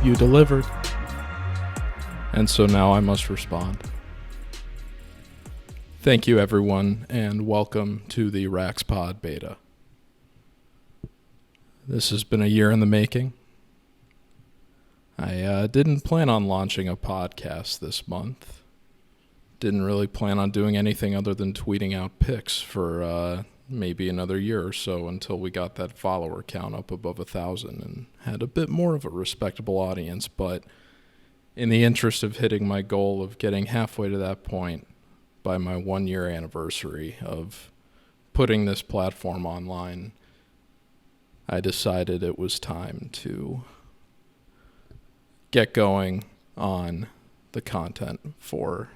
You delivered. And so now I must respond. Thank you, everyone, and welcome to the Rax Pod Beta. This has been a year in the making. I didn't plan on launching a podcast this month. Didn't really plan on doing anything other than tweeting out pics for maybe another year or so until we got that follower count up above 1,000 and had a bit more of a respectable audience. But in the interest of hitting my goal of getting halfway to that point by my 1-year anniversary of putting this platform online, I decided it was time to get going on the content for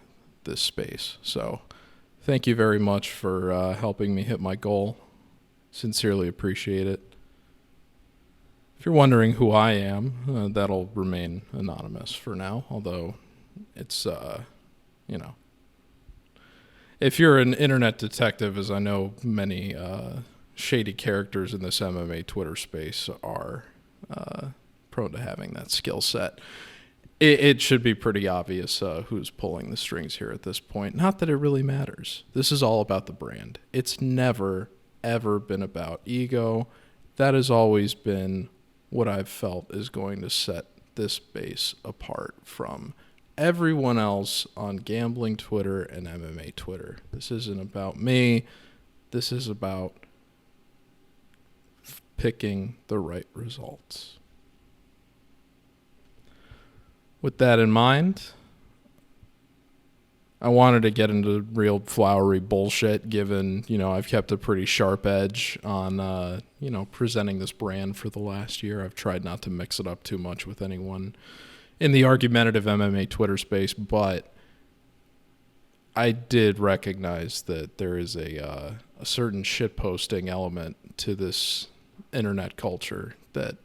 this space. So thank you very much for helping me hit my goal. Sincerely appreciate it. If you're wondering who I am, that'll remain anonymous for now, although it's, if you're an internet detective, as I know many shady characters in this MMA Twitter space are prone to having that skill set, it should be pretty obvious who's pulling the strings here at this point. Not that it really matters. This is all about the brand. It's never, ever been about ego. That has always been what I've felt is going to set this space apart from everyone else on gambling Twitter and MMA Twitter. This isn't about me. This is about picking the right results. With that in mind, I wanted to get into real flowery bullshit, given, I've kept a pretty sharp edge on, presenting this brand for the last year. I've tried not to mix it up too much with anyone in the argumentative MMA Twitter space, but I did recognize that there is a certain shitposting element to this internet culture that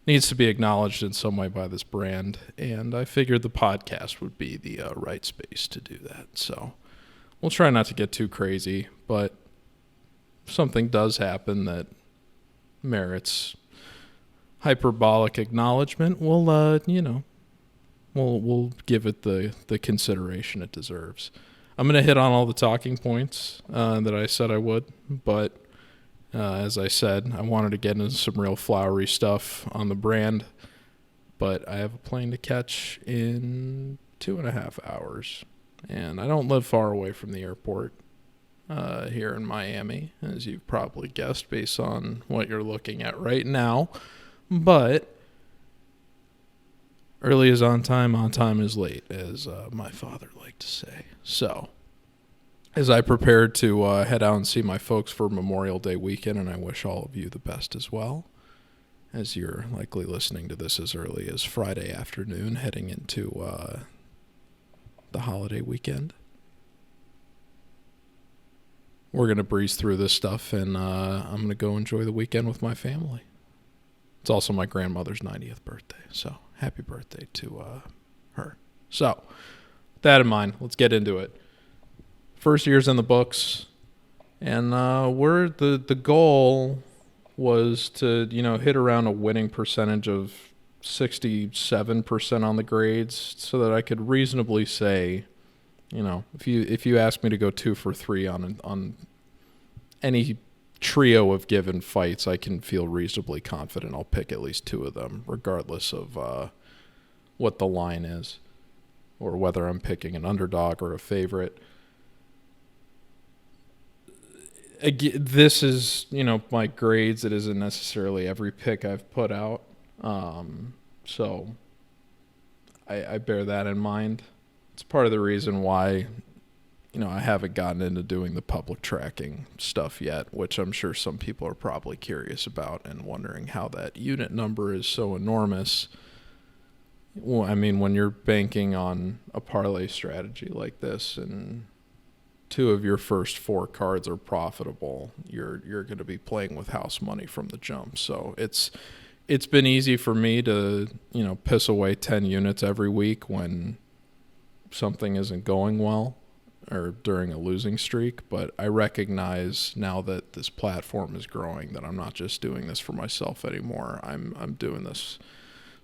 needs to be acknowledged in some way by this brand, and I figured the podcast would be the right space to do that. So we'll try not to get too crazy, but if something does happen that merits hyperbolic acknowledgement, we'll give it the consideration it deserves. I'm going to hit on all the talking points that I said I would, but as I said, I wanted to get into some real flowery stuff on the brand, but I have a plane to catch in 2.5 hours, and I don't live far away from the airport here in Miami, as you've probably guessed based on what you're looking at right now, but early is on time is late, as my father liked to say. So as I prepared to head out and see my folks for Memorial Day weekend, and I wish all of you the best as well, as you're likely listening to this as early as Friday afternoon, heading into the holiday weekend. We're going to breeze through this stuff, and I'm going to go enjoy the weekend with my family. It's also my grandmother's 90th birthday, so happy birthday to her. So, with that in mind, let's get into it. First year's in the books, and the goal was to hit around a winning percentage of 67% on the grades, so that I could reasonably say, if you ask me to go 2 for 3 on any trio of given fights, I can feel reasonably confident I'll pick at least 2 of them, regardless of what the line is, or whether I'm picking an underdog or a favorite. Again, this is, my grades. It isn't necessarily every pick I've put out. So I bear that in mind. It's part of the reason why, I haven't gotten into doing the public tracking stuff yet, which I'm sure some people are probably curious about and wondering how that unit number is so enormous. Well, I mean, when you're banking on a parlay strategy like this and 2 of your first 4 cards are profitable, you're going to be playing with house money from the jump. So it's been easy for me to, piss away 10 units every week when something isn't going well or during a losing streak. But I recognize now that this platform is growing that I'm not just doing this for myself anymore. I'm doing this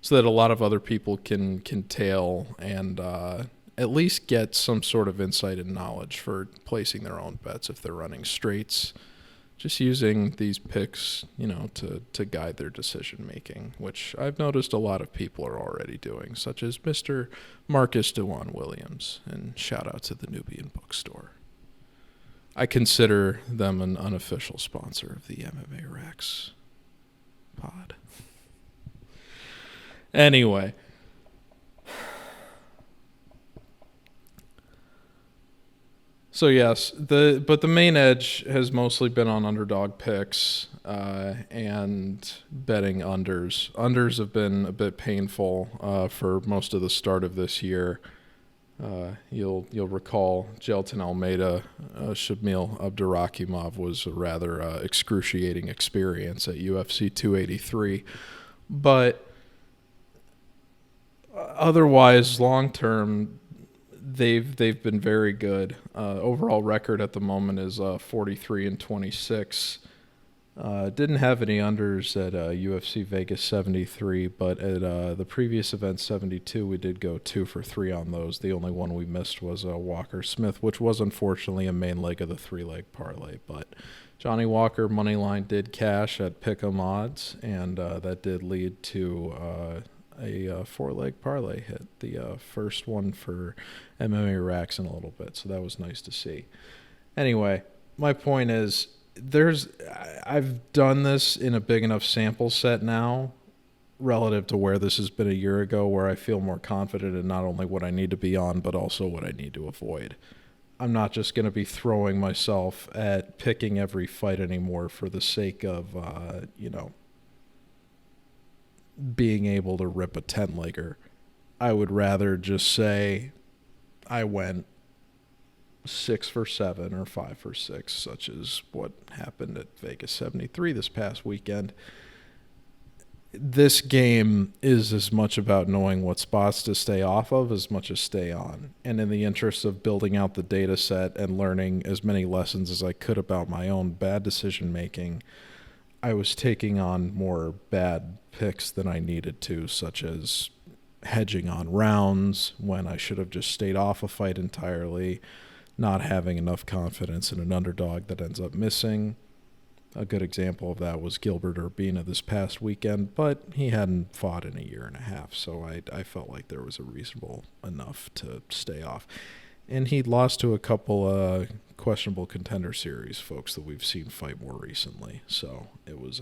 so that a lot of other people can tail and at least get some sort of insight and knowledge for placing their own bets if they're running straights. Just using these picks, to guide their decision making, which I've noticed a lot of people are already doing, such as Mr. Marcus Dewan Williams, and shout out to the Nubian Bookstore. I consider them an unofficial sponsor of the MMA Rax Pod. Anyway. So yes, but the main edge has mostly been on underdog picks and betting unders. Unders have been a bit painful for most of the start of this year. You'll recall Jelton Almeida, Shamil Abdurakhimov was a rather excruciating experience at UFC 283, but otherwise, long term, they've been very good. Overall record at the moment is 43-26. Didn't have any unders at UFC Vegas 73, but at the previous event 72, we did go 2 for 3 on those. The only one we missed was Walker Smith, which was unfortunately a main leg of the 3-leg parlay. But Johnny Walker moneyline did cash at pick'em odds, and that did lead to a 4-leg parlay hit, the first one for MMA Rax in a little bit, so that was nice to see. Anyway, my point is, I've done this in a big enough sample set now relative to where this has been a year ago, where I feel more confident in not only what I need to be on, but also what I need to avoid. I'm not just going to be throwing myself at picking every fight anymore for the sake of, being able to rip a 10-legger. I would rather just say I went 6 for 7 or 5 for 6, such as what happened at Vegas 73 this past weekend. This game is as much about knowing what spots to stay off of as much as stay on. And in the interest of building out the data set and learning as many lessons as I could about my own bad decision making, I was taking on more bad picks than I needed to, such as hedging on rounds when I should have just stayed off a fight entirely, not having enough confidence in an underdog that ends up missing. A good example of that was Gilbert Urbina this past weekend, but he hadn't fought in a year and a half, so I felt like there was a reasonable enough to stay off. And he lost to a couple questionable contender series folks that we've seen fight more recently. So it was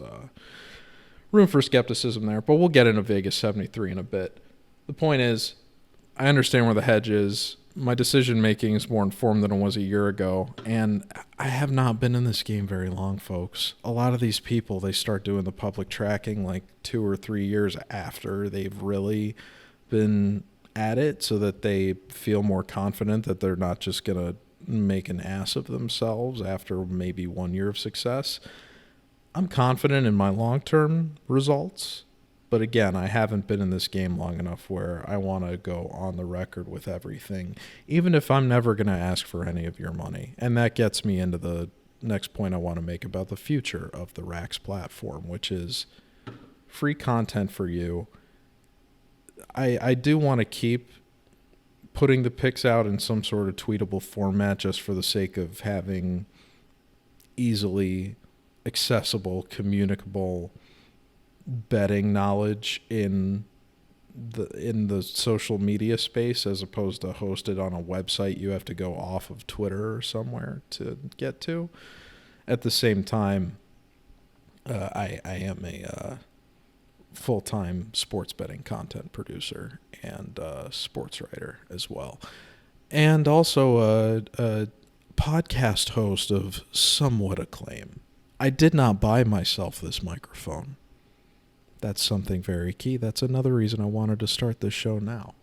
room for skepticism there. But we'll get into Vegas 73 in a bit. The point is, I understand where the hedge is. My decision-making is more informed than it was a year ago. And I have not been in this game very long, folks. A lot of these people, they start doing the public tracking like 2 or 3 years after they've really been at it, so that they feel more confident that they're not just going to make an ass of themselves after maybe 1 year of success. I'm confident in my long-term results, but again, I haven't been in this game long enough where I want to go on the record with everything, even if I'm never going to ask for any of your money. And that gets me into the next point I want to make about the future of the Rax platform, which is free content for you. I do want to keep putting the picks out in some sort of tweetable format just for the sake of having easily accessible, communicable betting knowledge in the social media space, as opposed to hosted on a website you have to go off of Twitter or somewhere to get to. At the same time, I am a full-time sports betting content producer and sports writer as well, and also a podcast host of somewhat acclaim. I did not buy myself this microphone. That's something very key. That's another reason I wanted to start this show now.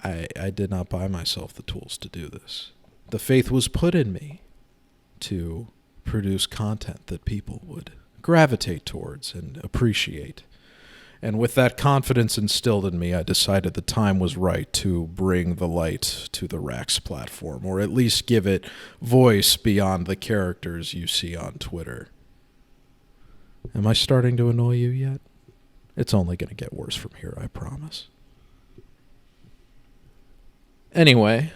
I did not buy myself the tools to do this. The faith was put in me to produce content that people would gravitate towards and appreciate. And with that confidence instilled in me, I decided the time was right to bring the light to the Rax platform, or at least give it voice beyond the characters you see on Twitter. Am I starting to annoy you yet? It's only going to get worse from here, I promise. Anyway,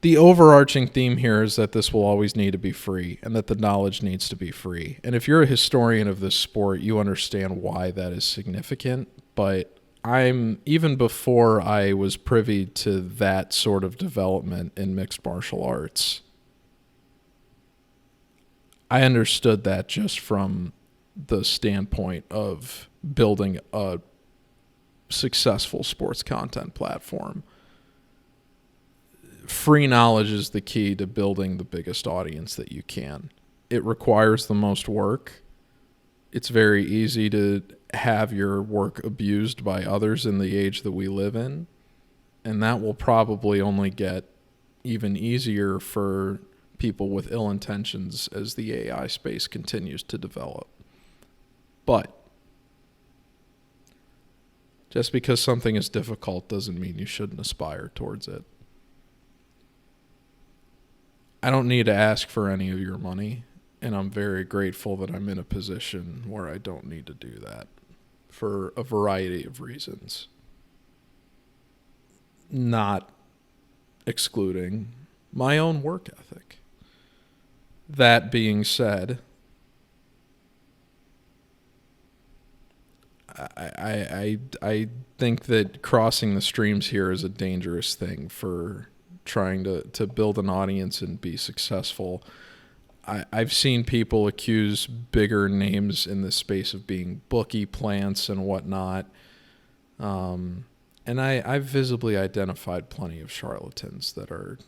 the overarching theme here is that this will always need to be free and that the knowledge needs to be free. And if you're a historian of this sport, you understand why that is significant. But even before I was privy to that sort of development in mixed martial arts, I understood that just from the standpoint of building a successful sports content platform. Free knowledge is the key to building the biggest audience that you can. It requires the most work. It's very easy to have your work abused by others in the age that we live in, and that will probably only get even easier for people with ill intentions as the AI space continues to develop. But just because something is difficult doesn't mean you shouldn't aspire towards it. I don't need to ask for any of your money, and I'm very grateful that I'm in a position where I don't need to do that for a variety of reasons. Not excluding my own work ethic. That being said, I think that crossing the streams here is a dangerous thing for trying to build an audience and be successful. I've seen people accuse bigger names in this space of being bookie plants and whatnot. And I've visibly identified plenty of charlatans that are,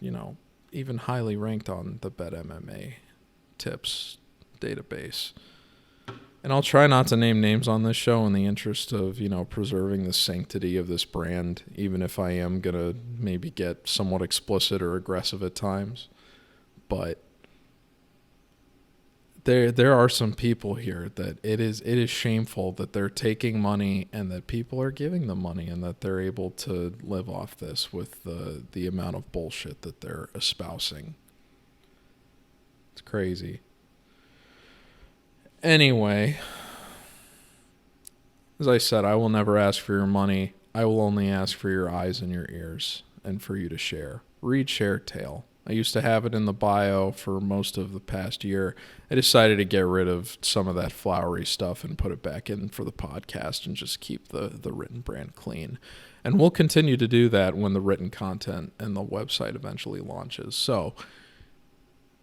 even highly ranked on the Bet MMA tips database. And I'll try not to name names on this show in the interest of, preserving the sanctity of this brand, even if I am going to maybe get somewhat explicit or aggressive at times. But there are some people here that it is shameful that they're taking money and that people are giving them money and that they're able to live off this with the amount of bullshit that they're espousing. It's crazy. Anyway, as I said, I will never ask for your money. I will only ask for your eyes and your ears and for you to share. Read, share, tale. I used to have it in the bio for most of the past year. I decided to get rid of some of that flowery stuff and put it back in for the podcast and just keep the written brand clean. And we'll continue to do that when the written content and the website eventually launches. So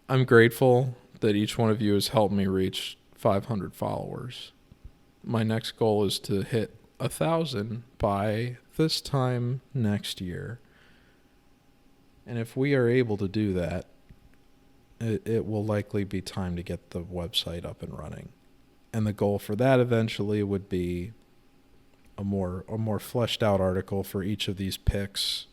I'm grateful that each one of you has helped me reach 500 followers. My next goal is to hit 1,000 by this time next year. And if we are able to do that, it will likely be time to get the website up and running. And the goal for that eventually would be a more fleshed out article for each of these picks,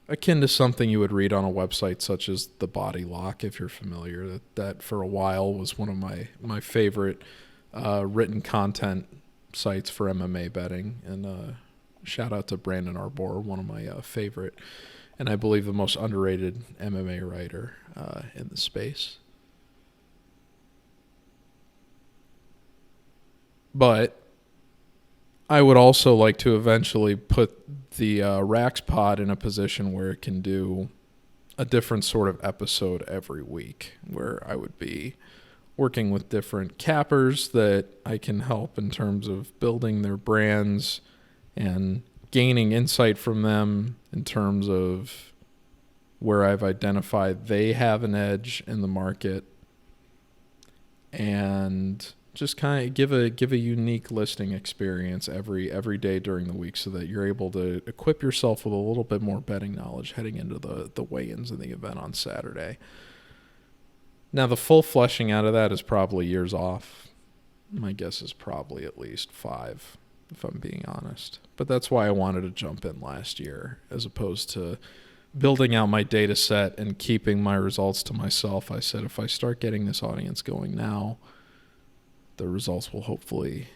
akin to something you would read on a website such as The Body Lock, if you're familiar. That for a while was one of my favorite written content sites for MMA betting. And shout out to Brandon Arbor, one of my favorite, and I believe the most underrated MMA writer in the space. But I would also like to eventually put the Rax Pod in a position where it can do a different sort of episode every week, where I would be working with different cappers that I can help in terms of building their brands and gaining insight from them in terms of where I've identified they have an edge in the market, and just kind of give a unique listing experience every day during the week so that you're able to equip yourself with a little bit more betting knowledge heading into the weigh-ins and the event on Saturday. Now, the full fleshing out of that is probably years off. My guess is probably at least 5, if I'm being honest. But that's why I wanted to jump in last year, as opposed to building out my data set and keeping my results to myself. I said, if I start getting this audience going now, the results will hopefully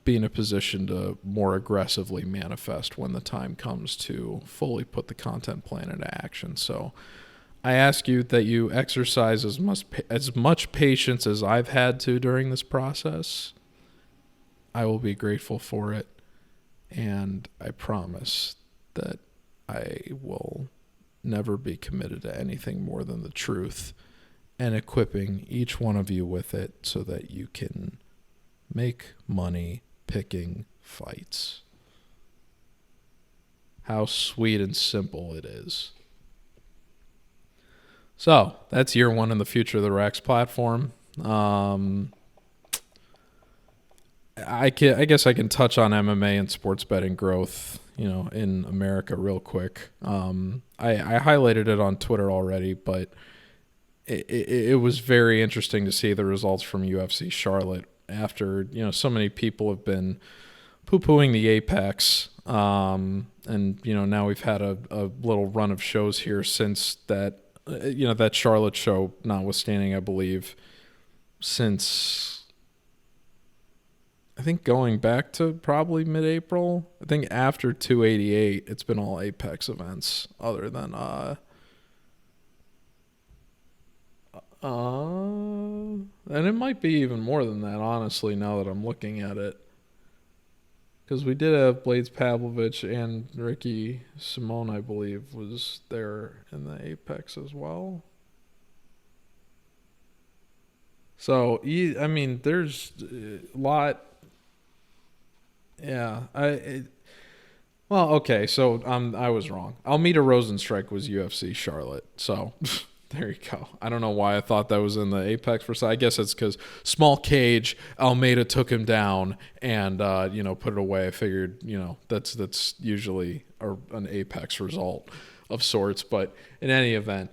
be in a position to more aggressively manifest when the time comes to fully put the content plan into action. So I ask you that you exercise as much patience as I've had to during this process, I will be grateful for it. And I promise that I will never be committed to anything more than the truth, and equipping each one of you with it so that you can make money picking fights. How sweet and simple it is. So that's year one in the Future of the Rax platform. I guess I can touch on MMA and sports betting growth, in America real quick. I highlighted it on Twitter already, but it was very interesting to see the results from UFC Charlotte after, so many people have been poo-pooing the Apex. And, now we've had a little run of shows here since that, that Charlotte show notwithstanding, I believe, since I think going back to probably mid-April. I think after 288, it's been all Apex events other than and it might be even more than that, honestly, now that I'm looking at it. Because we did have Blades Pavlovich and Ricky Simone, I believe, was there in the Apex as well. So, there's a lot. Yeah, well, okay, so I was wrong. Almeida Rosenstrike was UFC Charlotte, so there you go. I don't know why I thought that was in the Apex for side. I guess it's because small cage, Almeida took him down and put it away. I figured that's usually an Apex result of sorts, but in any event,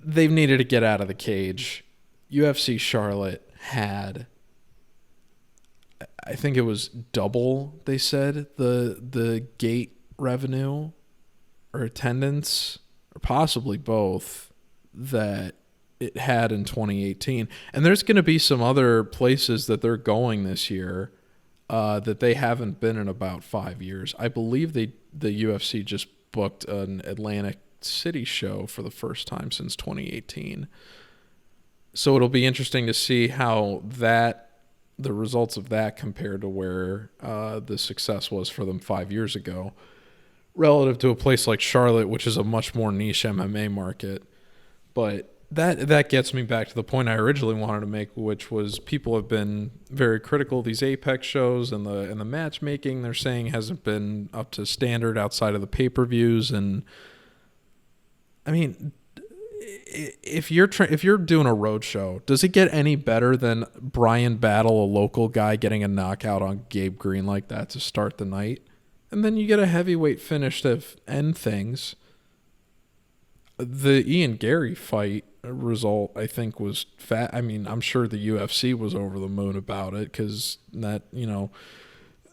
they've needed to get out of the cage. UFC Charlotte had, I think it was double, they said, the gate revenue or attendance, or possibly both, that it had in 2018. And there's going to be some other places that they're going this year that they haven't been in about 5 years. I believe the UFC just booked an Atlantic City show for the first time since 2018. So it'll be interesting to see how the results of that compared to where the success was for them 5 years ago, relative to a place like Charlotte, which is a much more niche MMA market. But that gets me back to the point I originally wanted to make, which was people have been very critical of these Apex shows and the matchmaking. They're saying hasn't been up to standard outside of the pay-per-views. And I mean, if you're doing a road show, does it get any better than Brian Battle, a local guy, getting a knockout on Gabe Green like that to start the night? And then you get a heavyweight finish to end things. The Ian Gary fight result, I think, was fat. I mean, I'm sure the UFC was over the moon about it because that,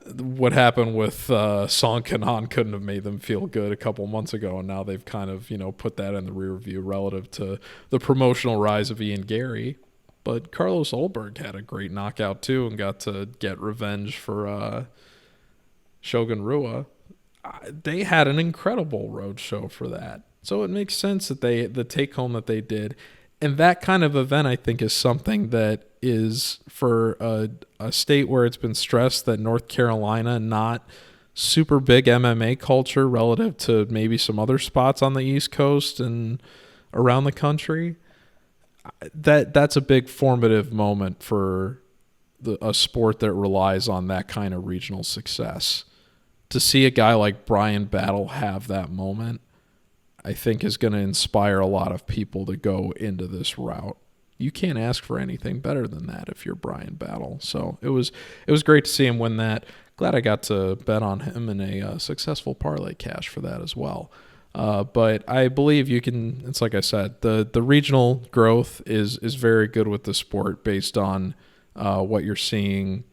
what happened with Song Kanan couldn't have made them feel good a couple months ago, and now they've kind of, put that in the rear view relative to the promotional rise of Ian Gary. But Carlos Ulberg had a great knockout too and got to get revenge for Shogun Rua. They had an incredible road show for that. So it makes sense that the take home that they did. And that kind of event, I think, is something that is for a state where it's been stressed that North Carolina, not super big MMA culture relative to maybe some other spots on the East Coast and around the country. That's a big formative moment for a sport that relies on that kind of regional success. To see a guy like Brian Battle have that moment, I think is going to inspire a lot of people to go into this route. You can't ask for anything better than that if you're Brian Battle. So it was great to see him win that. Glad I got to bet on him in a successful parlay cash for that as well. But I believe you can. It's like I said, the regional growth is very good with the sport based on what you're seeing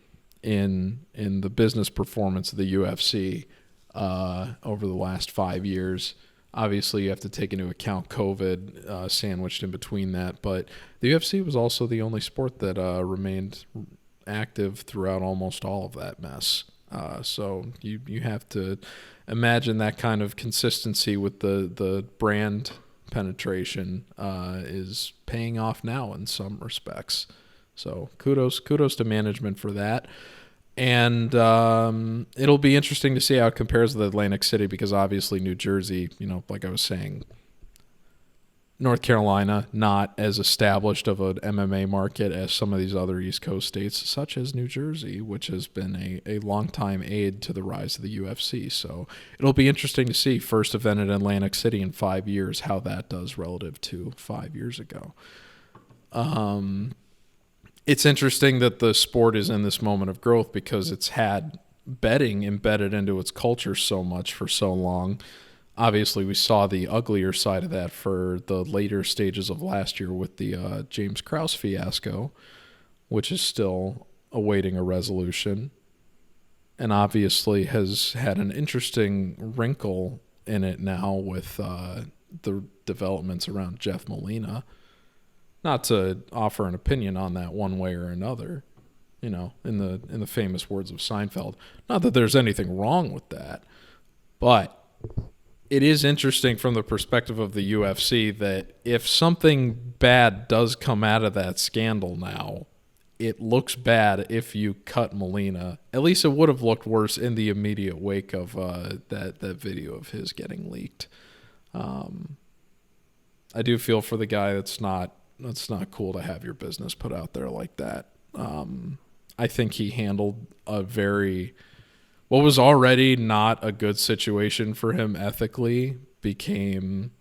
in the business performance of the UFC over the last 5 years. Obviously, you have to take into account COVID sandwiched in between that. But the UFC was also the only sport that remained active throughout almost all of that mess. So you have to imagine that kind of consistency with the brand penetration is paying off now in some respects. So kudos to management for that. And it'll be interesting to see how it compares with Atlantic City, because obviously New Jersey, like I was saying, North Carolina, not as established of an MMA market as some of these other East Coast states, such as New Jersey, which has been a long-time aid to the rise of the UFC. So it'll be interesting to see, first event in Atlantic City in 5 years, how that does relative to 5 years ago. It's interesting that the sport is in this moment of growth because it's had betting embedded into its culture so much for so long. Obviously, we saw the uglier side of that for the later stages of last year with the James Krause fiasco, which is still awaiting a resolution, and obviously has had an interesting wrinkle in it now with the developments around Jeff Molina. Not to offer an opinion on that one way or another, in the famous words of Seinfeld. Not that there's anything wrong with that, but it is interesting from the perspective of the UFC that if something bad does come out of that scandal now, it looks bad if you cut Molina. At least it would have looked worse in the immediate wake of that video of his getting leaked. I do feel for the guy that's not cool to have your business put out there like that. I think he handled what was already not a good situation for him ethically became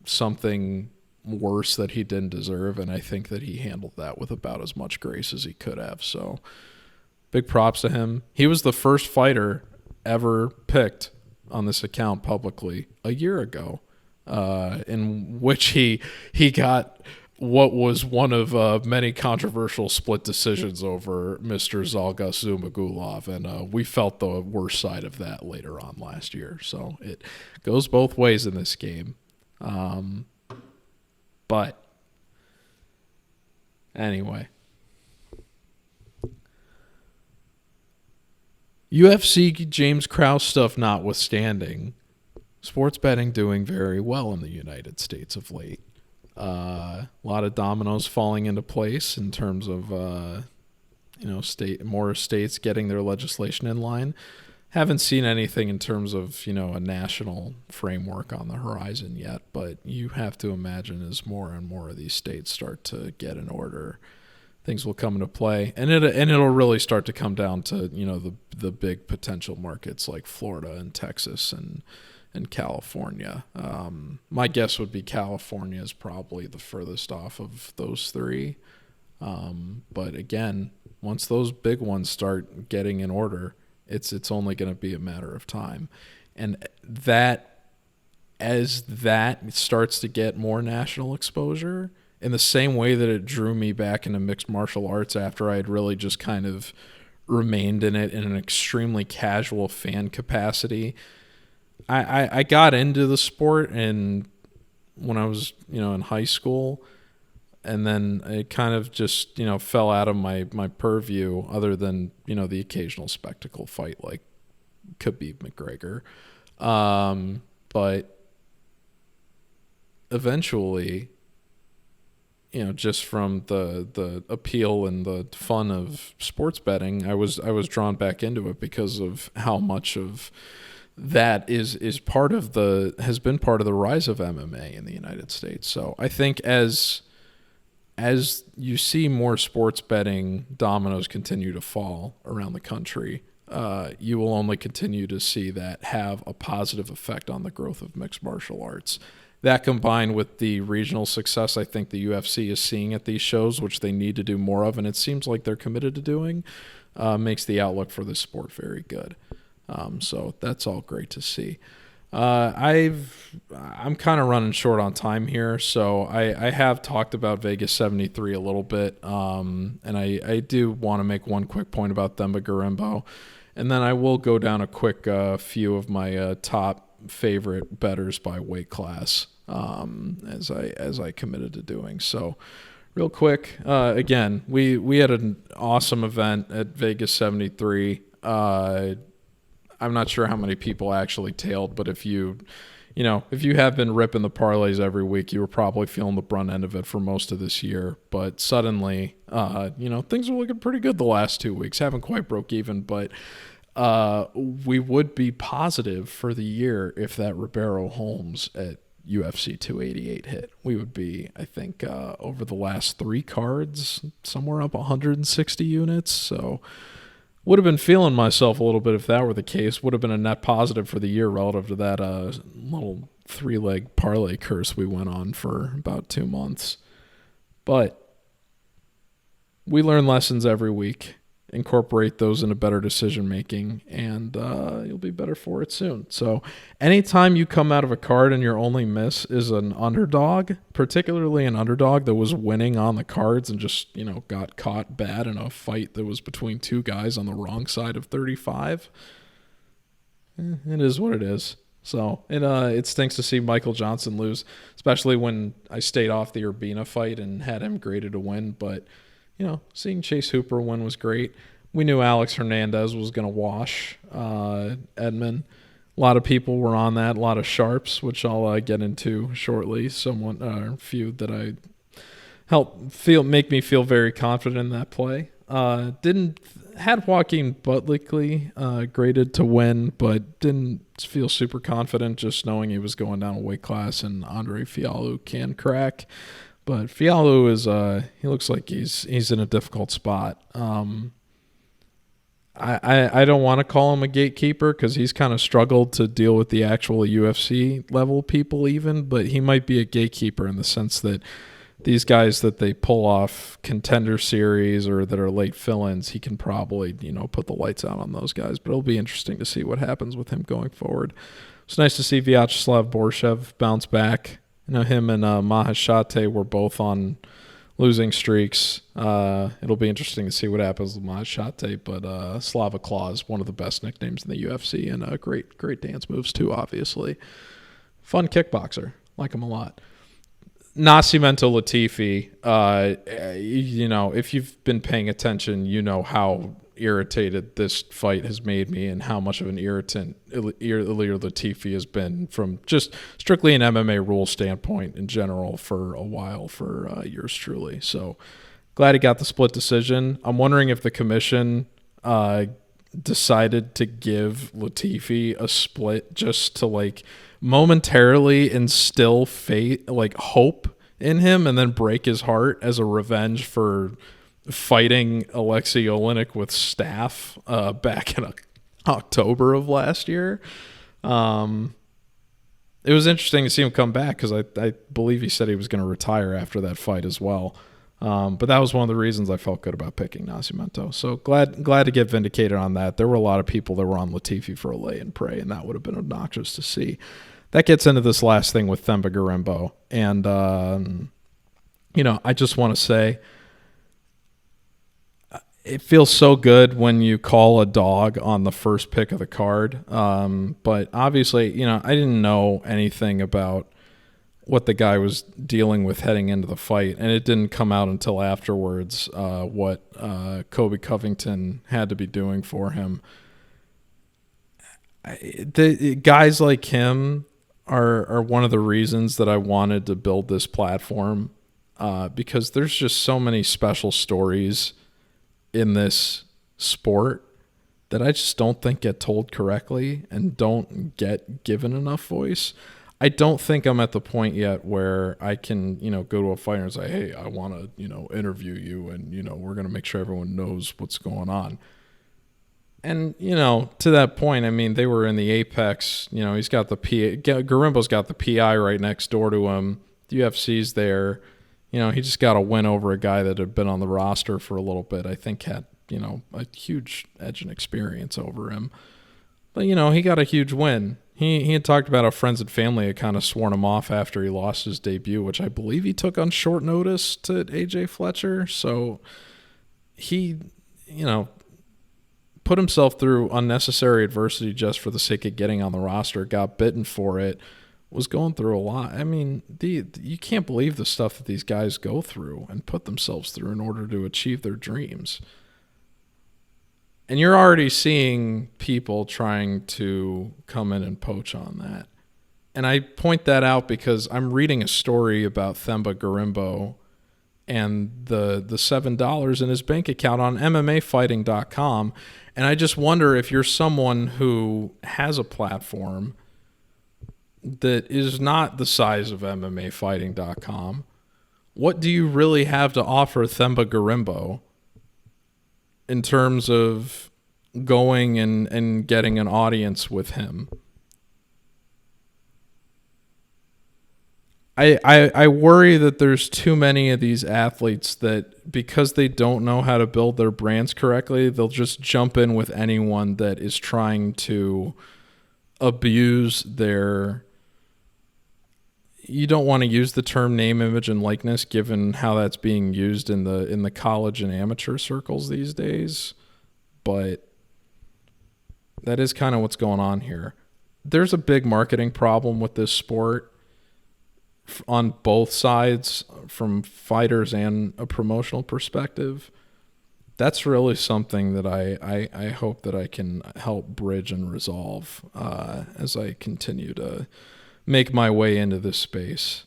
something worse that he didn't deserve, and I think that he handled that with about as much grace as he could have. So big props to him. He was the first fighter ever picked on this account publicly a year ago, in which he got what was one of many controversial split decisions over Mr. Zhalgas Zhumagulov, and we felt the worst side of that later on last year. So it goes both ways in this game. But anyway, UFC James Krause stuff notwithstanding, sports betting doing very well in the United States of late. A lot of dominoes falling into place in terms of more states getting their legislation in line. Haven't seen anything in terms of a national framework on the horizon yet, but you have to imagine as more and more of these states start to get in order, things will come into play, and it'll really start to come down to the big potential markets like Florida and Texas and California. My guess would be California is probably the furthest off of those three. But again, once those big ones start getting in order, it's only going to be a matter of time. And as that starts to get more national exposure, in the same way that it drew me back into mixed martial arts after I had really just kind of remained in it in an extremely casual fan capacity, I got into the sport when I was, in high school, and then it kind of just, fell out of my purview other than, the occasional spectacle fight like Khabib McGregor. But eventually, just from the appeal and the fun of sports betting, I was drawn back into it because of how much of that has been part of the rise of MMA in the United States. So I think as you see more sports betting dominoes continue to fall around the country, you will only continue to see that have a positive effect on the growth of mixed martial arts. That combined with the regional success I think the UFC is seeing at these shows, which they need to do more of, and it seems like they're committed to doing, makes the outlook for this sport very good. So that's all great to see. I'm kind of running short on time here, so I have talked about Vegas 73 a little bit, and I do want to make one quick point about Themba Gorimbo, and then I will go down a quick few of my top favorite bettors by weight class, as I committed to doing. So real quick, again, we had an awesome event at Vegas 73. I'm not sure how many people actually tailed, but if you if you have been ripping the parlays every week, you were probably feeling the brunt end of it for most of this year. But suddenly, things are looking pretty good the last 2 weeks. Haven't quite broke even, but we would be positive for the year if that Ribeiro Holmes at UFC 288 hit. We would be, I think, over the last 3 cards, somewhere up 160 units. So would have been feeling myself a little bit if that were the case. Would have been a net positive for the year relative to that little 3-leg parlay curse we went on for about 2 months. But we learn lessons every week. Incorporate those into better decision making, and you'll be better for it soon. So anytime you come out of a card and your only miss is an underdog, particularly an underdog that was winning on the cards and just got caught bad in a fight that was between 2 guys on the wrong side of 35, it is what it is. So it stinks to see Michael Johnson lose, especially when I stayed off the Urbina fight and had him graded to win. But seeing Chase Hooper win was great. We knew Alex Hernandez was going to wash Edmund. A lot of people were on that, a lot of sharps, which I'll get into shortly. A few that I make me feel very confident in that play. Had Joaquin Butley graded to win, but didn't feel super confident just knowing he was going down a weight class and Andre Fialho can crack. But Fialho he looks like he's in a difficult spot. I don't want to call him a gatekeeper because he's kind of struggled to deal with the actual UFC level people even, but he might be a gatekeeper in the sense that these guys that they pull off contender series or that are late fill-ins, he can probably, put the lights out on those guys. But it'll be interesting to see what happens with him going forward. It's nice to see Vyacheslav Borshev bounce back. Him and Maheshate were both on losing streaks. It'll be interesting to see what happens with Maheshate, but Slava Claus, one of the best nicknames in the UFC, and great dance moves too, obviously. Fun kickboxer. Like him a lot. Nascimento Latifi, if you've been paying attention, you know how irritated this fight has made me and how much of an irritant Ilir Latifi has been from just strictly an MMA rule standpoint in general for a while for yours truly. So glad he got the split decision. I'm wondering if the commission decided to give Latifi a split just to momentarily instill faith, hope in him and then break his heart as a revenge for fighting Alexei Oleinik with staph back in October of last year. It was interesting to see him come back because I believe he said he was going to retire after that fight as well. But that was one of the reasons I felt good about picking Nascimento. So glad to get vindicated on that. There were a lot of people that were on Latifi for a lay and pray, and that would have been obnoxious to see. That gets into this last thing with Themba Gorimbo. And, I just want to say, it feels so good when you call a dog on the first pick of the card. But obviously, I didn't know anything about what the guy was dealing with heading into the fight. And it didn't come out until afterwards what Kobe Covington had to be doing for him. The guys like him are one of the reasons that I wanted to build this platform because there's just so many special stories in this sport that I just don't think get told correctly and don't get given enough voice. I don't think I'm at the point yet where I can, go to a fighter and say, hey, I want to, interview you and, we're going to make sure everyone knows what's going on. And, to that point, I mean, they were in the apex. He's got the Gorimbo's got the PI right next door to him. The UFC's there. He just got a win over a guy that had been on the roster for a little bit. I think had, a huge edge and experience over him. But, he got a huge win. He had talked about how friends and family had kind of sworn him off after he lost his debut, which I believe he took on short notice to AJ Fletcher. So he, put himself through unnecessary adversity just for the sake of getting on the roster, got bitten for it, was going through a lot. I mean, you can't believe the stuff that these guys go through and put themselves through in order to achieve their dreams. And you're already seeing people trying to come in and poach on that. And I point that out because I'm reading a story about Themba Gorimbo and the $7 in his bank account on MMAfighting.com. And I just wonder if you're someone who has a platform that is not the size of MMAfighting.com, what do you really have to offer Themba Gorimbo in terms of going and getting an audience with him? I worry that there's too many of these athletes that because they don't know how to build their brands correctly, they'll just jump in with anyone that is trying to abuse their... You don't want to use the term name, image, and likeness given how that's being used in the college and amateur circles these days, but that is kind of what's going on here. There's a big marketing problem with this sport on both sides, from fighters and a promotional perspective. That's really something that I hope that I can help bridge and resolve as I continue to make my way into this space.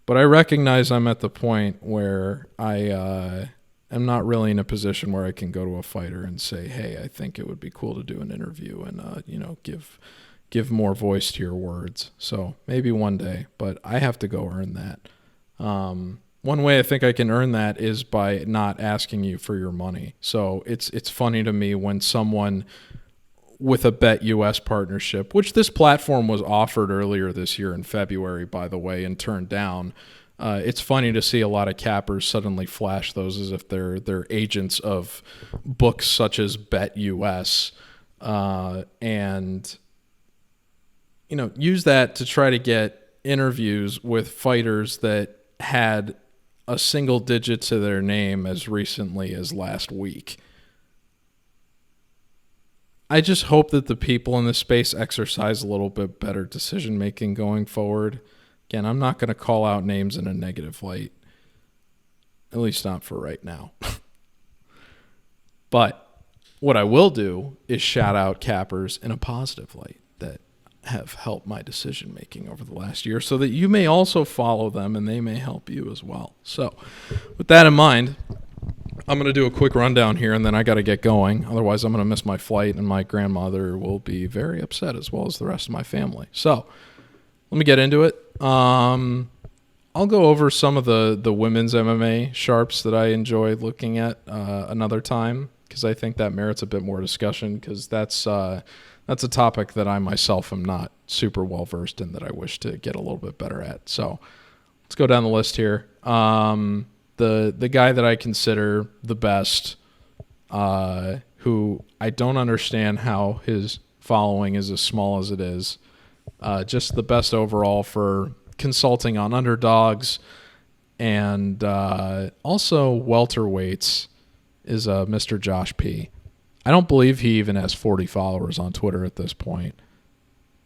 But I recognize I'm at the point where I am not really in a position where I can go to a fighter and say, hey, I think it would be cool to do an interview and give more voice to your words. So maybe one day, but I have to go earn that. One way I think I can earn that is by not asking you for your money. So it's funny to me when someone with a Bet US partnership, which this platform was offered earlier this year in February, by the way, and turned down. It's funny to see a lot of cappers suddenly flash those as if they're agents of books such as Bet US, and use that to try to get interviews with fighters that had a single digit to their name as recently as last week. I just hope that the people in this space exercise a little bit better decision making going forward. Again, I'm not going to call out names in a negative light, at least not for right now. But what I will do is shout out cappers in a positive light that have helped my decision making over the last year, so that you may also follow them and they may help you as well. So with that in mind, I'm going to do a quick rundown here and then I got to get going. Otherwise, I'm going to miss my flight and my grandmother will be very upset, as well as the rest of my family. So let me get into it. I'll go over some of the women's MMA sharps that I enjoyed looking at another time, because I think that merits a bit more discussion, because that's a topic that I myself am not super well versed in, that I wish to get a little bit better at. So let's go down the list here. The guy that I consider the best, who I don't understand how his following is as small as it is, just the best overall for consulting on underdogs and also welterweights, is Mr. Josh P. I don't believe he even has 40 followers on Twitter at this point,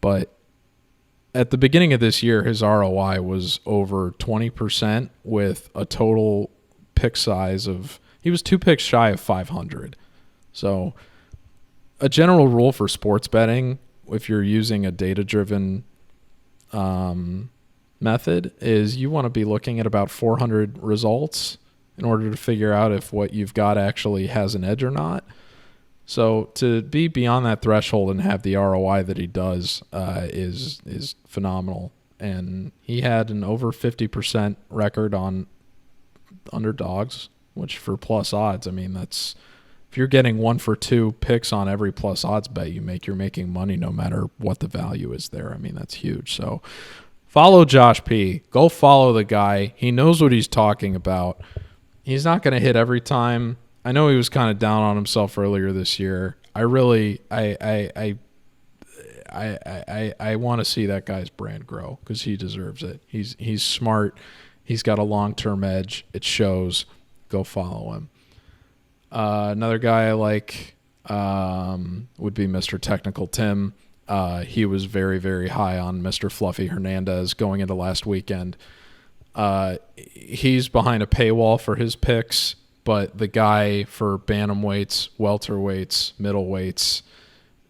but at the beginning of this year, his ROI was over 20% with a total pick size of, he was 2 picks shy of 500. So a general rule for sports betting, if you're using a data-driven method, is you want to be looking at about 400 results in order to figure out if what you've got actually has an edge or not. So to be beyond that threshold and have the ROI that he does is phenomenal. And he had an over 50% record on underdogs, which for plus odds, I mean, that's, if you're getting 1 for 2 picks on every plus odds bet you make, you're making money no matter what the value is there. I mean, that's huge. So follow Josh P. Go follow the guy. He knows what he's talking about. He's not going to hit every time. I know he was kind of down on himself earlier this year. I really, I want to see that guy's brand grow, because he deserves it. He's smart. He's got a long-term edge. It shows. Go follow him. Another guy I like would be Mr. Technical Tim. He was very, very high on Mr. Fluffy Hernandez going into last weekend. He's behind a paywall for his picks, but the guy for bantamweights, welterweights, middleweights,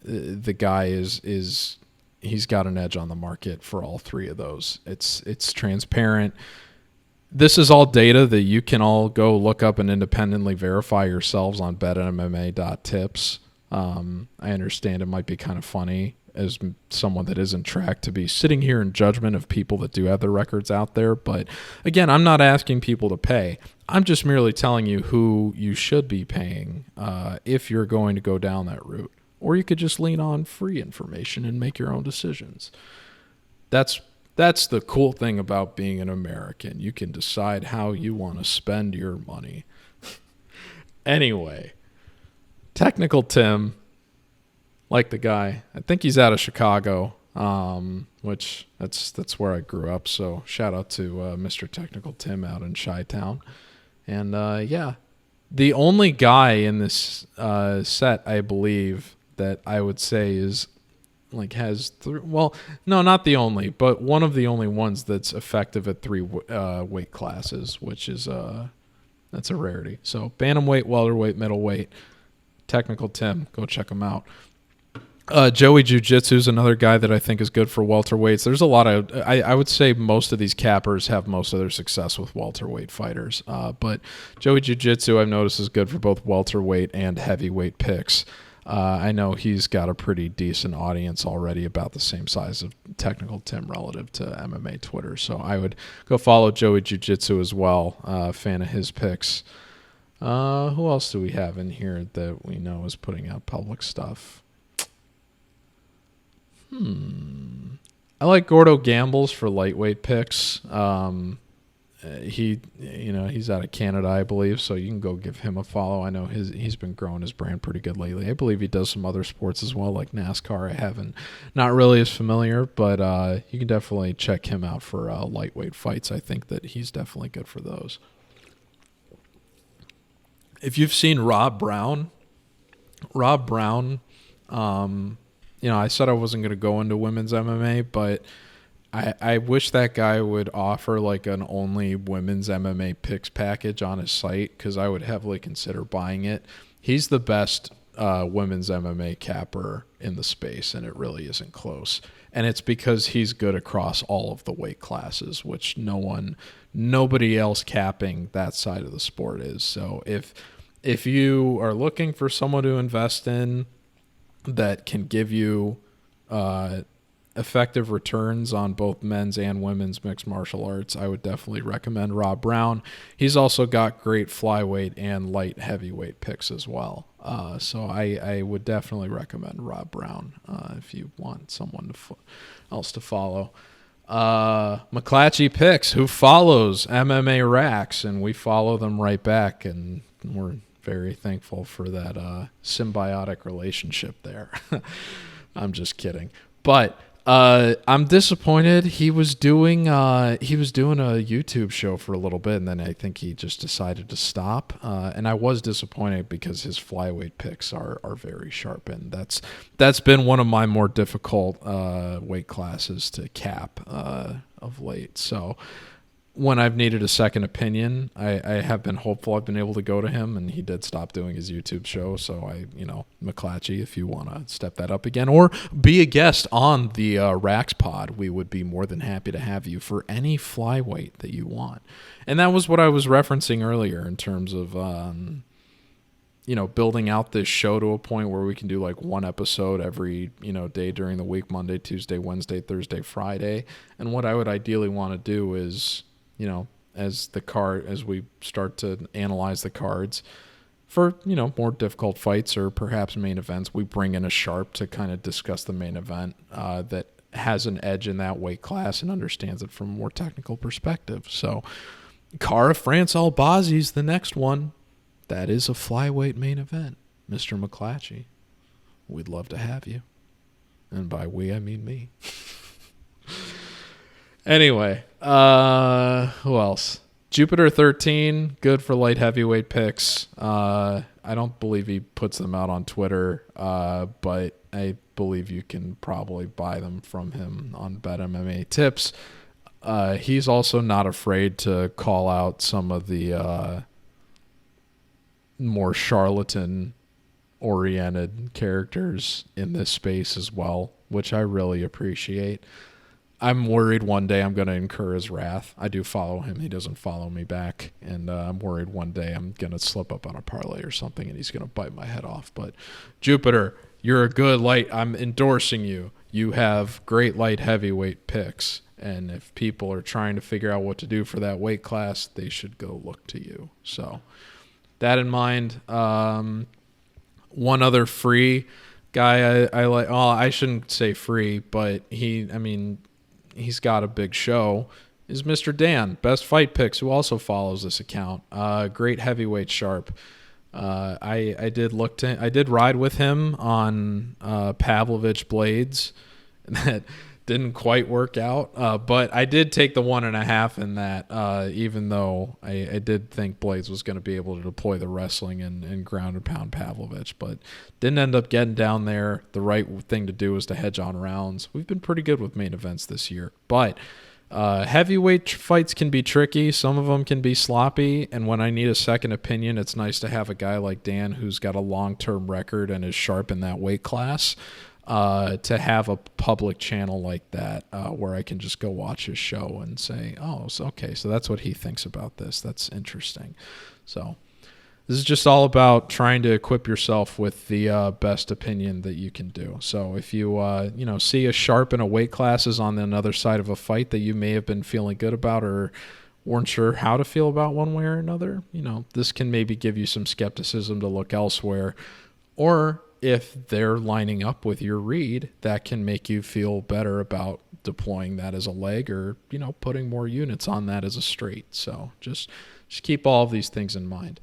the guy is he's got an edge on the market for all three of those. It's transparent. This is all data that you can all go look up and independently verify yourselves on betmma.tips. I understand it might be kind of funny as someone that isn't tracked to be sitting here in judgment of people that do have their records out there. But again, I'm not asking people to pay. I'm just merely telling you who you should be paying if you're going to go down that route. Or you could just lean on free information and make your own decisions. That's the cool thing about being an American. You can decide how you want to spend your money. Anyway, Technical Tim, like the guy, I think he's out of Chicago, which that's where I grew up. So shout out to Mr. Technical Tim out in Chi-Town. And yeah, the only guy in this set, I believe, that I would say is like has three. Well, no, not the only, but one of the only ones that's effective at three weight classes, which is that's a rarity. So bantamweight, welterweight, middleweight. Technical Tim, go check him out. Joey Jiu-Jitsu is another guy that I think is good for welterweights. There's a lot of, I would say most of these cappers have most of their success with welterweight fighters. But Joey Jiu-Jitsu I've noticed is good for both welterweight and heavyweight picks. I know he's got a pretty decent audience already, about the same size of Technical Tim relative to MMA Twitter. So I would go follow Joey Jiu-Jitsu as well. Fan of his picks. Who else do we have in here that we know is putting out public stuff? I like Gordo Gambles for lightweight picks. He's out of Canada, I believe, so you can go give him a follow. I know he's been growing his brand pretty good lately. I believe he does some other sports as well, like NASCAR. Not really as familiar, but you can definitely check him out for lightweight fights. I think that he's definitely good for those. If you've seen Rob Brown, I said I wasn't going to go into women's MMA, but I wish that guy would offer like an only women's MMA picks package on his site, because I would heavily consider buying it. He's the best women's MMA capper in the space, and it really isn't close. And it's because he's good across all of the weight classes, which nobody else capping that side of the sport is. So if you are looking for someone to invest in that can give you effective returns on both men's and women's mixed martial arts, I would definitely recommend Rob Brown. He's also got great flyweight and light heavyweight picks as well. So I would definitely recommend Rob Brown if you want someone else to follow. McClatchy Picks, who follows MMA Rax, and we follow them right back, and we're very thankful for that symbiotic relationship there. I'm just kidding. But I'm disappointed. He was doing a YouTube show for a little bit, and then I think he just decided to stop. And I was disappointed because his flyweight picks are very sharp, and that's been one of my more difficult weight classes to cap of late. So when I've needed a second opinion, I have been hopeful I've been able to go to him, and he did stop doing his YouTube show. So McClatchy, if you want to step that up again or be a guest on the Rax Pod, we would be more than happy to have you for any flyweight that you want. And that was what I was referencing earlier in terms of, building out this show to a point where we can do like one episode every, day during the week, Monday, Tuesday, Wednesday, Thursday, Friday. And what I would ideally want to do is, as we start to analyze the cards for, more difficult fights or perhaps main events, we bring in a sharp to kind of discuss the main event that has an edge in that weight class and understands it from a more technical perspective. So Cara France Albazi's the next one. That is a flyweight main event. Mr. McClatchy, we'd love to have you. And by we, I mean me. Anyway, who else? Jupiter 13, good for light heavyweight picks. I don't believe he puts them out on Twitter, but I believe you can probably buy them from him on Bet MMA Tips. He's also not afraid to call out some of the more charlatan oriented characters in this space as well, which I really appreciate. I'm worried one day I'm going to incur his wrath. I do follow him. He doesn't follow me back. And I'm worried one day I'm going to slip up on a parlay or something and he's going to bite my head off. But Jupiter, you're a good light. I'm endorsing you. You have great light heavyweight picks. And if people are trying to figure out what to do for that weight class, they should go look to you. So that in mind, one other free guy I like. Oh, I shouldn't say free, but he's got a big show, is Mr. Dan, Best Fight Picks, who also follows this account. Great heavyweight sharp. I did ride with him on Pavlovich Blades. That didn't quite work out, but I did take the 1.5 in that, even though I did think Blades was going to be able to deploy the wrestling and ground and pound Pavlovich, but didn't end up getting down there. The right thing to do was to hedge on rounds. We've been pretty good with main events this year, but heavyweight fights can be tricky. Some of them can be sloppy, and when I need a second opinion, it's nice to have a guy like Dan who's got a long-term record and is sharp in that weight class. To have a public channel like that where I can just go watch his show and say, oh, okay, so that's what he thinks about this. That's interesting. So this is just all about trying to equip yourself with the best opinion that you can do. So if you see a sharp in a weight classes on another side of a fight that you may have been feeling good about or weren't sure how to feel about one way or another, this can maybe give you some skepticism to look elsewhere. Or if they're lining up with your read, that can make you feel better about deploying that as a leg or, putting more units on that as a straight. So just keep all of these things in mind.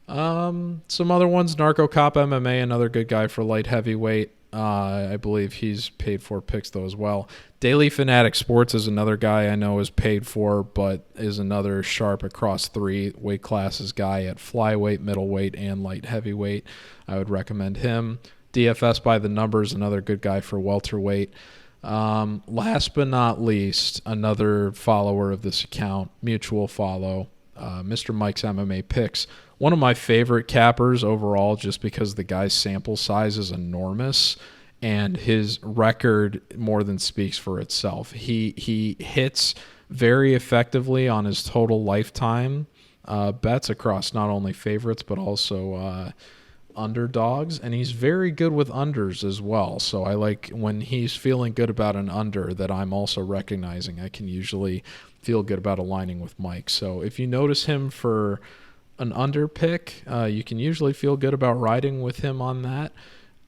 Some other ones, Narco Cop MMA, another good guy for light heavyweight. I believe he's paid for picks though as well. Daily Fanatic Sports is another guy I know is paid for, but is another sharp across 3 weight classes guy at flyweight, middleweight, and light heavyweight. I would recommend him. DFS by the Numbers, another good guy for welterweight. Last but not least, another follower of this account, mutual follow, Mr. Mike's MMA Picks. One of my favorite cappers overall, just because the guy's sample size is enormous and his record more than speaks for itself. He hits very effectively on his total lifetime bets across not only favorites but also underdogs, and he's very good with unders as well. So I like when he's feeling good about an under that I'm also recognizing. I can usually feel good about aligning with Mike. So if you notice him for an under pick, you can usually feel good about riding with him on that.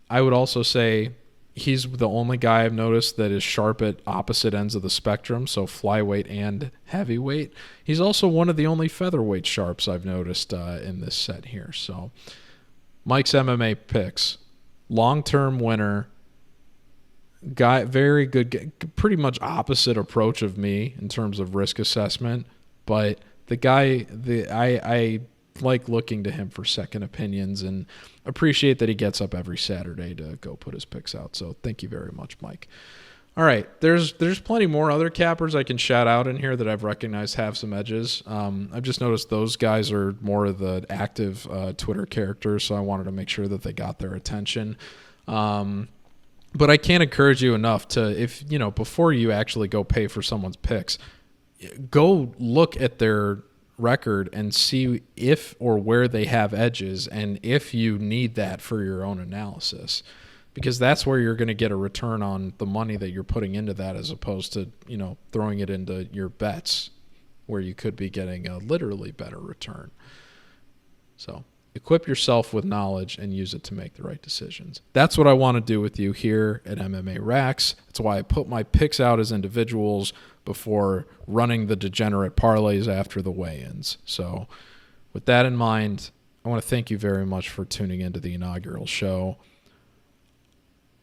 I would also say he's the only guy I've noticed that is sharp at opposite ends of the spectrum, so flyweight and heavyweight. He's also one of the only featherweight sharps I've noticed in this set here. So Mike's MMA Picks, long-term winner, guy, very good, pretty much opposite approach of me in terms of risk assessment, but the guy, I like looking to him for second opinions and appreciate that he gets up every Saturday to go put his picks out. So thank you very much, Mike. All right, there's plenty more other cappers I can shout out in here that I've recognized have some edges. I've just noticed those guys are more of the active Twitter characters, so I wanted to make sure that they got their attention. But I can't encourage you enough to, before you actually go pay for someone's picks, go look at their record and see if or where they have edges and if you need that for your own analysis, because that's where you're going to get a return on the money that you're putting into that, as opposed to throwing it into your bets where you could be getting a literally better return. So equip yourself with knowledge and use it to make the right decisions. That's what I want to do with you here at MMA Rax. That's why I put my picks out as individuals before running the degenerate parlays after the weigh-ins. So with that in mind, I want to thank you very much for tuning into the inaugural show.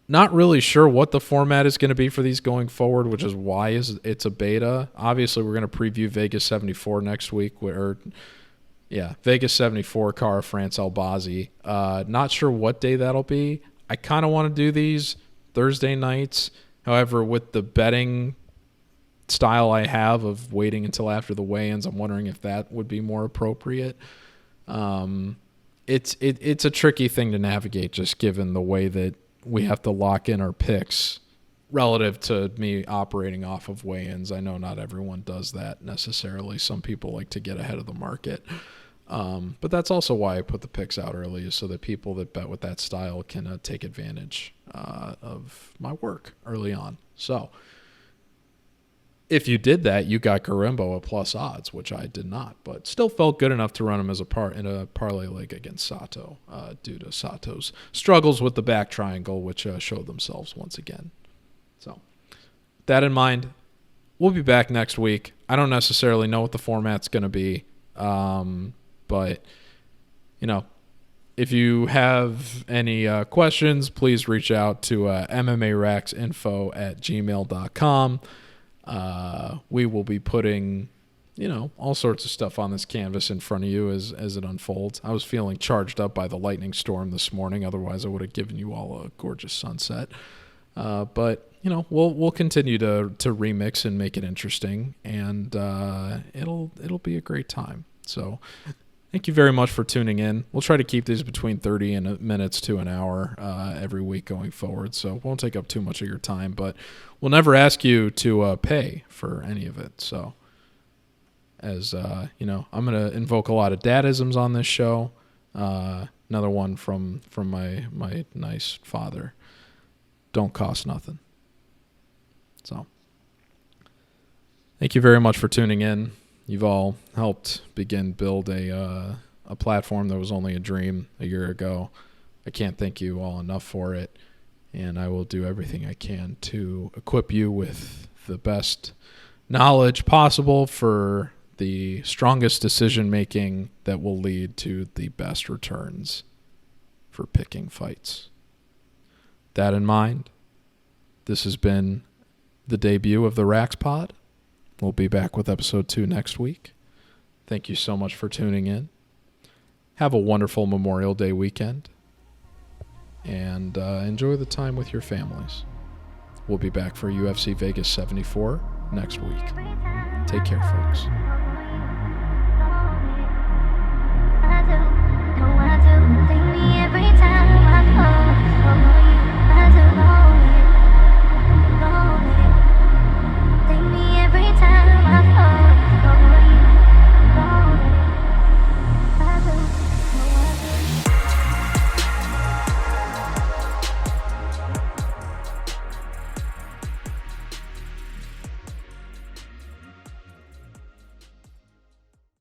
Not really sure what the format is going to be for these going forward, which is why it's a beta. Obviously, we're going to preview Vegas 74 next week, Vegas 74, Cara France Albazi. Not sure what day that'll be. I kind of want to do these Thursday nights. However, with the betting style I have of waiting until after the weigh-ins, I'm wondering if that would be more appropriate. it's a tricky thing to navigate, just given the way that we have to lock in our picks relative to me operating off of weigh-ins. I know not everyone does that necessarily. Some people like to get ahead of the market. But that's also why I put the picks out early, is so that people that bet with that style can take advantage of my work early on. So if you did that, you got Garimbo at plus odds, which I did not, but still felt good enough to run him as in a parlay leg against Sato due to Sato's struggles with the back triangle, which showed themselves once again. So that in mind, we'll be back next week. I don't necessarily know what the format's going to be, but, if you have any questions, please reach out to mmaraxinfo@gmail.com. We will be putting, all sorts of stuff on this canvas in front of you as it unfolds. I was feeling charged up by the lightning storm this morning. Otherwise, I would have given you all a gorgeous sunset. But we'll continue to remix and make it interesting, and it'll be a great time. So thank you very much for tuning in. We'll try to keep these between 30 minutes to an hour every week going forward, so it won't take up too much of your time, but we'll never ask you to pay for any of it. So as I'm going to invoke a lot of dadisms on this show. Another one from my nice father. Don't cost nothing. So thank you very much for tuning in. You've all helped build a platform that was only a dream a year ago. I can't thank you all enough for it, and I will do everything I can to equip you with the best knowledge possible for the strongest decision making that will lead to the best returns for picking fights. That in mind, this has been the debut of the Rax Pod. We'll be back with episode 2 next week. Thank you so much for tuning in. Have a wonderful Memorial Day weekend, and enjoy the time with your families. We'll be back for UFC Vegas 74 next week. Take care, folks.